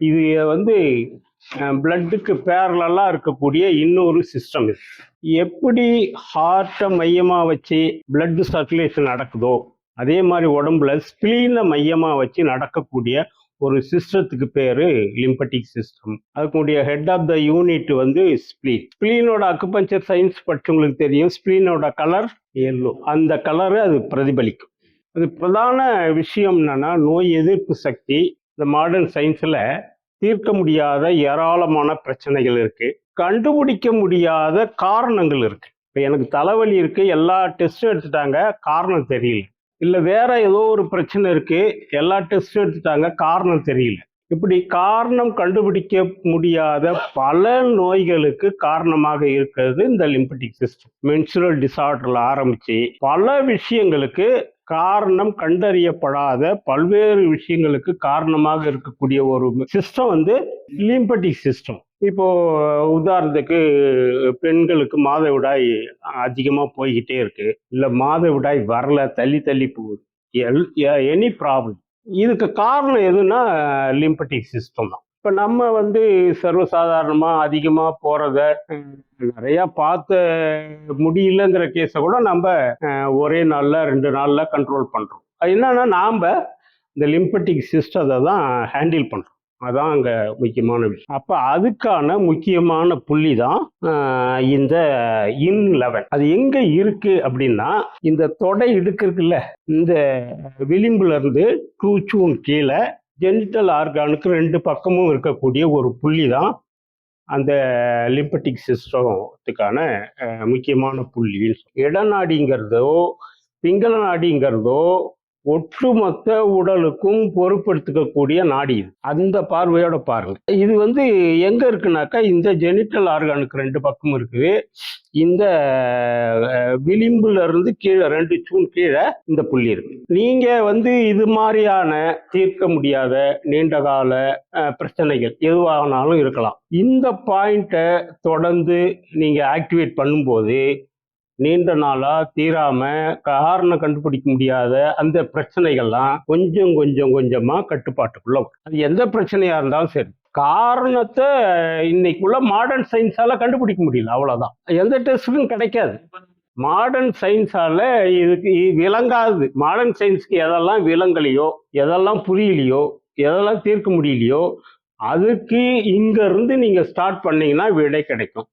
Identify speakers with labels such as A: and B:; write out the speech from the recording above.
A: இது வந்து பிளட்டுக்கு பேரலா இருக்கக்கூடிய இன்னொரு சிஸ்டம் இது. எப்படி ஹார்ட்டை மையமா வச்சு பிளட் சர்க்குலேஷன் நடக்குதோ அதே மாதிரி உடம்புல ஸ்பிளீனை மையமா வச்சு நடக்கக்கூடிய ஒரு சிஸ்டத்துக்கு பேரு லிம்பட்டிக் சிஸ்டம். அதுக்குடைய ஹெட் ஆஃப் த யூனிட் வந்து ஸ்பிளீன். ஸ்பிளீனோட அக்குபஞ்சர் சயின்ஸ் படிச்சவங்களுக்கு தெரியும், ஸ்பிளீனோட கலர் எல்லோ. அந்த கலரு அது பிரதிபலிக்கும். அது பிரதான விஷயம் என்னன்னா, நோய் எதிர்ப்பு சக்தி. இந்த மாடர்ன் சயின்ஸ்ல தீர்க்க முடியாத ஏராளமான பிரச்சனைகள் இருக்கு, கண்டுபிடிக்க முடியாத காரணங்கள் இருக்கு. இப்போ எனக்கு தலைவலி இருக்கு, எல்லா டெஸ்டும் எடுத்துட்டாங்க, காரணம் தெரியல. இல்லை வேற ஏதோ ஒரு பிரச்சனை இருக்கு, எல்லா டெஸ்டும் எடுத்துட்டாங்க, காரணம் தெரியல. இப்படி காரணம் கண்டுபிடிக்க முடியாத பல நோய்களுக்கு காரணமாக இருக்கிறது இந்த லிம்பட்டிக் சிஸ்டம். மென்சுரல் டிசார்டர்ல ஆரம்பிச்சு பல விஷயங்களுக்கு காரணம் கண்டறியப்படாத பல்வேறு விஷயங்களுக்கு காரணமாக இருக்கக்கூடிய ஒரு சிஸ்டம் வந்து லிம்பட்டிக் சிஸ்டம். இப்போ உதாரணத்துக்கு பெண்களுக்கு மாதவிடாய் அதிகமா போய்கிட்டே இருக்கு, இல்ல மாதவிடாய் வரல, தள்ளி தள்ளி போகுது, எனி ப்ராப்ளம், இதுக்கு காரணம் எதுன்னா லிம்பட்டிக் சிஸ்டம் தான். இப்போ நம்ம வந்து சர்வசாதாரணமா அதிகமா போறத நிறைய பார்த்த முடியலங்கிற கேஸை கூட நம்ம ஒரே நாள்ல 2 நாள்ல கண்ட்ரோல் பண்றோம். அது என்னன்னா நாம இந்த லிம்பட்டிக் சிஸ்டத்தை தான் ஹேண்டில் பண்றோம். அதான் அங்க முக்கியமான விஷயம். அப்ப அதுக்கான முக்கியமான புள்ளி தான் இந்த IN-11. அது எங்க இருக்கு அப்படின்னா, இந்த தொடை இடுக்குல இந்த விளிம்புல இருந்து டூச்சூன் கீழே ஜெனிட்டல் ஆர்கானுக்கு 2 பக்கமும் இருக்கக்கூடிய ஒரு புள்ளி தான் அந்த லிம்பட்டிக் சிஸ்டத்துக்கான முக்கியமான புள்ளி. இடநாடிங்கிறதோ பிங்கள நாடிங்கிறதோ ஒட்டுமொத்த உடலுக்கும் பொறுப்பெடுத்துக்கக்கூடிய நாடி இது. அந்த பார்வையோட பாருங்க. இது வந்து எங்க இருக்குனாக்கா, இந்த ஜெனிட்டல் ஆர்கானுக்கு 2 பக்கம் இருக்குது. இந்த விளிம்புல இருந்து கீழே 2 சூன் கீழே இந்த புள்ளி இருக்கு. நீங்க வந்து இது மாதிரியான தீர்க்க முடியாத நீண்டகால பிரச்சனைகள் எதுவானாலும் இருக்கலாம். இந்த பாயிண்ட்டை தொடர்ந்து நீங்க ஆக்டிவேட் பண்ணும்போது நீண்ட நாளா தீராம காரணம் கண்டுபிடிக்க முடியாத அந்த பிரச்சனைகள்லாம் கொஞ்சம் கொஞ்சம் கொஞ்சமா கட்டுப்பாட்டுக்குள்ள வரும். அது எந்த பிரச்சனையா இருந்தாலும் சரி, காரணத்தை இன்னைக்குள்ள மாடர்ன் சயின்ஸால கண்டுபிடிக்க முடியல, அவ்வளவுதான். எந்த டெஸ்டும் கிடைக்காது. மாடர்ன் சயின்ஸால இதுக்கு விளங்காது. மாடர்ன் சயின்ஸ்க்கு எதெல்லாம் விளங்கலையோ, எதெல்லாம் புரியலையோ, எதெல்லாம் தீர்க்க முடியலையோ, அதுக்கு இங்க இருந்து நீங்க ஸ்டார்ட் பண்ணீங்கன்னா விடை கிடைக்கும்.